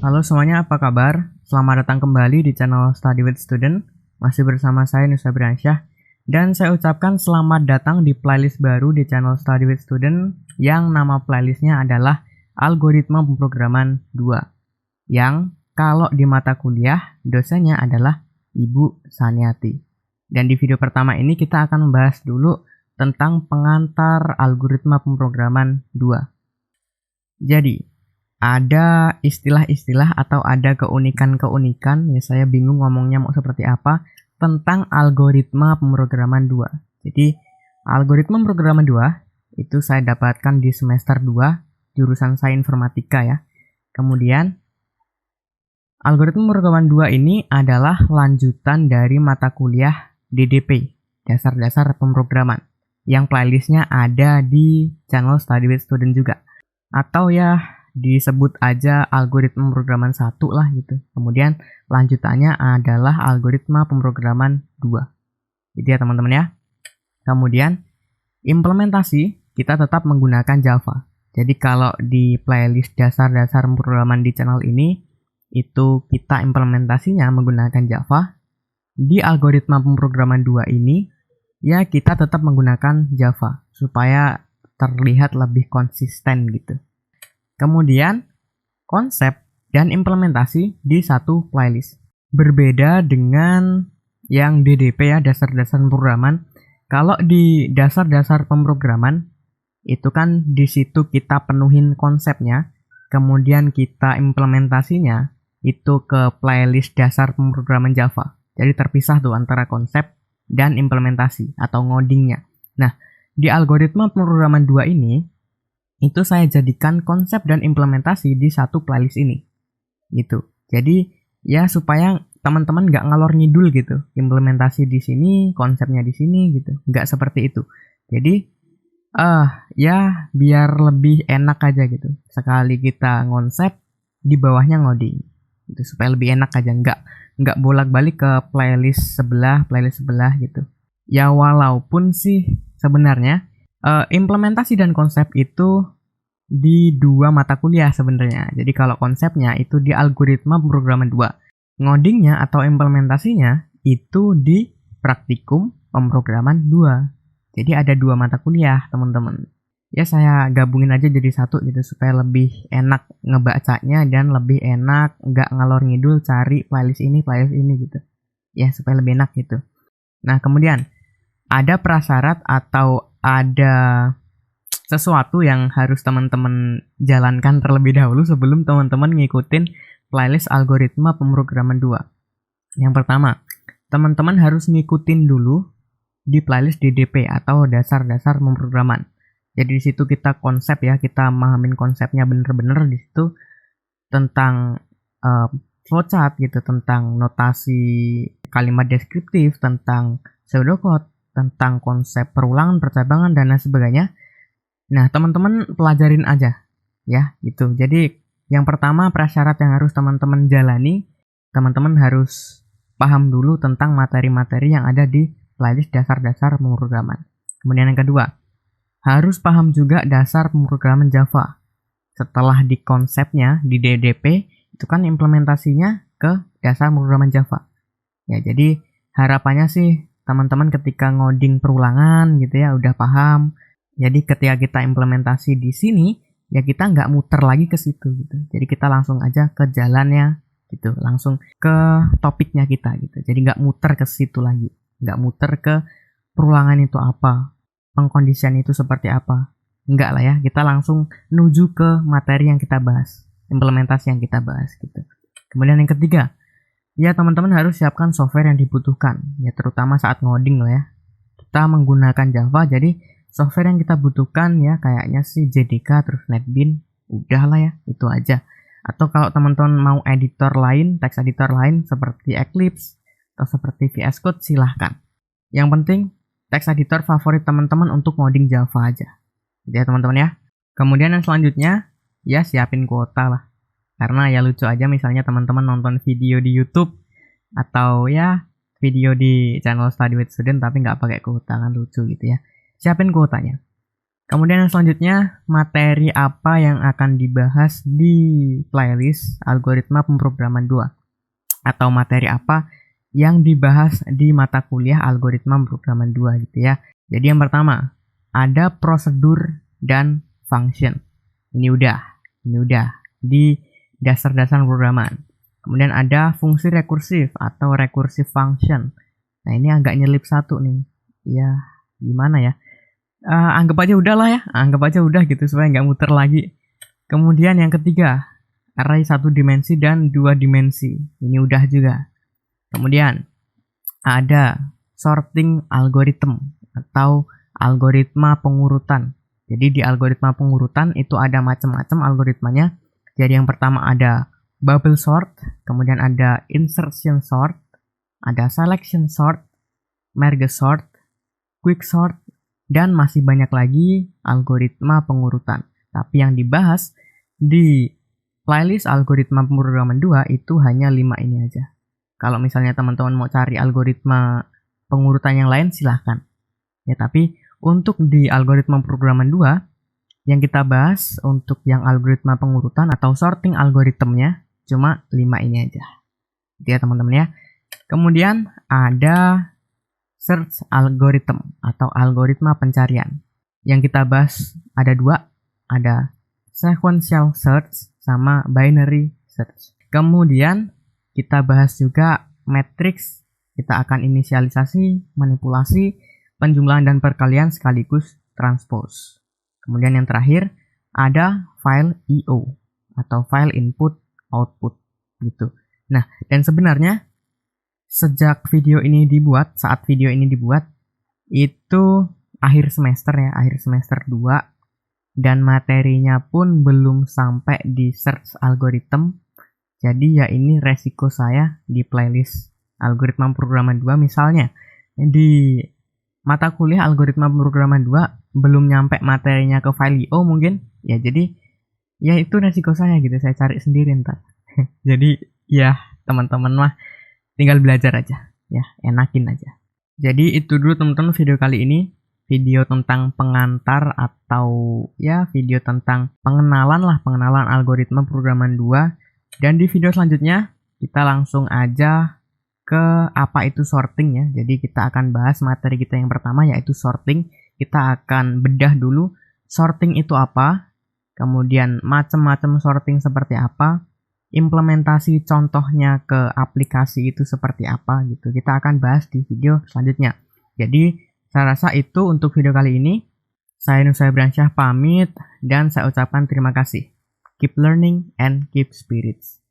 Halo semuanya, apa kabar? Selamat datang kembali di channel Study with Student. Masih bersama saya Nusa Briansyah. Dan saya ucapkan selamat datang di playlist baru di channel Study with Student yang nama playlistnya adalah Algoritma Pemrograman 2. Yang kalau di mata kuliah dosennya adalah Ibu Saniati. Dan di video pertama ini kita akan membahas dulu tentang pengantar Algoritma Pemrograman 2. Jadi ada istilah-istilah atau ada keunikan-keunikan, ya saya bingung ngomongnya mau seperti apa, tentang algoritma pemrograman 2. Jadi, algoritma pemrograman 2 itu saya dapatkan di semester 2, jurusan saya informatika ya. Kemudian, algoritma pemrograman 2 ini adalah lanjutan dari mata kuliah DDP, Dasar-Dasar Pemrograman, yang playlistnya ada di channel Study with Student juga. Atau ya, disebut aja algoritma pemrograman 1 lah gitu. Kemudian lanjutannya adalah algoritma pemrograman 2. Jadi ya teman-teman ya. Kemudian implementasi kita tetap menggunakan Java. Jadi kalau di playlist dasar-dasar pemrograman di channel ini itu kita implementasinya menggunakan Java. Di algoritma pemrograman 2 ini ya kita tetap menggunakan Java supaya terlihat lebih konsisten gitu. Kemudian, konsep dan implementasi di satu playlist. Berbeda dengan yang DDP ya, dasar-dasar pemrograman. Kalau di dasar-dasar pemrograman, itu kan di situ kita penuhin konsepnya, kemudian kita implementasinya itu ke playlist dasar pemrograman Java. Jadi terpisah tuh antara konsep dan implementasi atau ngodingnya. Nah, di algoritma pemrograman 2 ini, itu saya jadikan konsep dan implementasi di satu playlist ini gitu. Jadi ya supaya teman-teman nggak ngalor ngidul gitu, implementasi di sini, konsepnya di sini gitu, nggak seperti itu. Jadi ya biar lebih enak aja gitu, sekali kita ngonsep di bawahnya ngoding gitu, supaya lebih enak aja, nggak bolak-balik ke playlist sebelah gitu ya. Walaupun sih sebenarnya implementasi dan konsep itu di dua mata kuliah sebenarnya. Jadi kalau konsepnya itu di algoritma pemrograman 2. Ngodingnya atau implementasinya itu di praktikum pemrograman 2. Jadi ada dua mata kuliah, teman-teman. Ya saya gabungin aja jadi satu gitu supaya lebih enak ngebacanya dan lebih enak nggak ngalor ngidul cari playlist ini gitu. Ya supaya lebih enak gitu. Nah, kemudian ada prasyarat atau ada sesuatu yang harus teman-teman jalankan terlebih dahulu sebelum teman-teman ngikutin playlist algoritma pemrograman 2. Yang pertama, teman-teman harus ngikutin dulu di playlist DDP atau dasar-dasar pemrograman. Jadi di situ kita konsep ya, kita mahamin konsepnya bener-bener di situ tentang flowchart gitu, tentang notasi kalimat deskriptif, tentang pseudocode, tentang konsep perulangan, percabangan, dan lain sebagainya. Nah, teman-teman pelajarin aja ya gitu. Jadi yang pertama prasyarat yang harus teman-teman jalani, teman-teman harus paham dulu tentang materi-materi yang ada di playlist dasar-dasar pemrograman. Kemudian yang kedua, harus paham juga dasar pemrograman Java. Setelah di konsepnya di DDP, itu kan implementasinya ke dasar pemrograman Java. Ya, jadi harapannya sih teman-teman ketika ngoding perulangan gitu ya udah paham. Jadi ketika kita implementasi di sini, ya kita nggak muter lagi ke situ gitu. Jadi kita langsung aja ke jalannya gitu, langsung ke topiknya kita gitu. Jadi nggak muter ke situ lagi, nggak muter ke perulangan itu apa, pengkondisian itu seperti apa. Nggak lah ya, kita langsung menuju ke materi yang kita bahas, implementasi yang kita bahas gitu. Kemudian yang ketiga, ya teman-teman harus siapkan software yang dibutuhkan, ya terutama saat ngoding lah ya. Kita menggunakan Java, jadi software yang kita butuhkan ya kayaknya sih JDK terus NetBeans, udah lah ya, itu aja. Atau kalau teman-teman mau editor lain, text editor lain seperti Eclipse atau seperti VS Code silahkan. Yang penting text editor favorit teman-teman untuk ngoding Java aja. Jadi ya teman-teman ya. Kemudian yang selanjutnya ya siapin kuota lah. Karena ya lucu aja misalnya teman-teman nonton video di YouTube atau ya video di channel Study with Student tapi nggak pakai kuota, kan lucu gitu ya. Siapin kuotanya. Kemudian yang selanjutnya, materi apa yang akan dibahas di playlist algoritma pemrograman 2? Atau materi apa yang dibahas di mata kuliah algoritma pemrograman 2 gitu ya. Jadi yang pertama, ada prosedur dan function. Ini udah di dasar-dasar programan. Kemudian ada fungsi rekursif atau recursive function. Nah, ini agak nyelip satu nih. Ya, gimana ya? Anggap aja udah lah ya, anggap aja udah gitu supaya nggak muter lagi. Kemudian yang ketiga, array 1 dimensi dan 2 dimensi. Ini udah juga. Kemudian ada sorting algorithm atau algoritma pengurutan. Jadi di algoritma pengurutan itu ada macam-macam algoritmanya. Jadi yang pertama ada bubble sort, kemudian ada insertion sort, ada selection sort, merge sort, quick sort, dan masih banyak lagi algoritma pengurutan. Tapi yang dibahas di playlist algoritma pemrograman 2 itu hanya 5 ini aja. Kalau misalnya teman-teman mau cari algoritma pengurutan yang lain silahkan. Ya, tapi untuk di algoritma pemrograman 2 yang kita bahas untuk yang algoritma pengurutan atau sorting algoritmnya cuma 5 ini aja. Ya teman-teman ya. Kemudian ada search algorithm atau algoritma pencarian. Yang kita bahas ada 2, ada sequential search sama binary search. Kemudian kita bahas juga matrix, kita akan inisialisasi, manipulasi, penjumlahan dan perkalian sekaligus transpose. Kemudian yang terakhir ada file IO atau file input output gitu. Nah, dan sebenarnya sejak video ini dibuat, saat video ini dibuat, itu akhir semester ya, akhir semester 2, dan materinya pun belum sampai di search algorithm. Jadi ya ini resiko saya di playlist algoritma pemrograman 2 misalnya. Di mata kuliah algoritma pemrograman 2 belum nyampe materinya ke file IO mungkin. Ya jadi ya itu resiko saya gitu, saya cari sendiri ntar. Jadi ya teman-teman mah tinggal belajar aja, ya enakin aja. Jadi itu dulu teman-teman video kali ini, video tentang pengantar atau ya video tentang pengenalan algoritma pemrograman 2. Dan di video selanjutnya kita langsung aja ke apa itu sorting ya. Jadi kita akan bahas materi kita yang pertama yaitu sorting. Kita akan bedah dulu sorting itu apa, kemudian macam-macam sorting seperti apa, implementasi contohnya ke aplikasi itu seperti apa gitu. Kita akan bahas di video selanjutnya. Jadi saya rasa itu untuk video kali ini. Saya Nusa Bransyah pamit dan saya ucapkan terima kasih. Keep learning and keep spirits.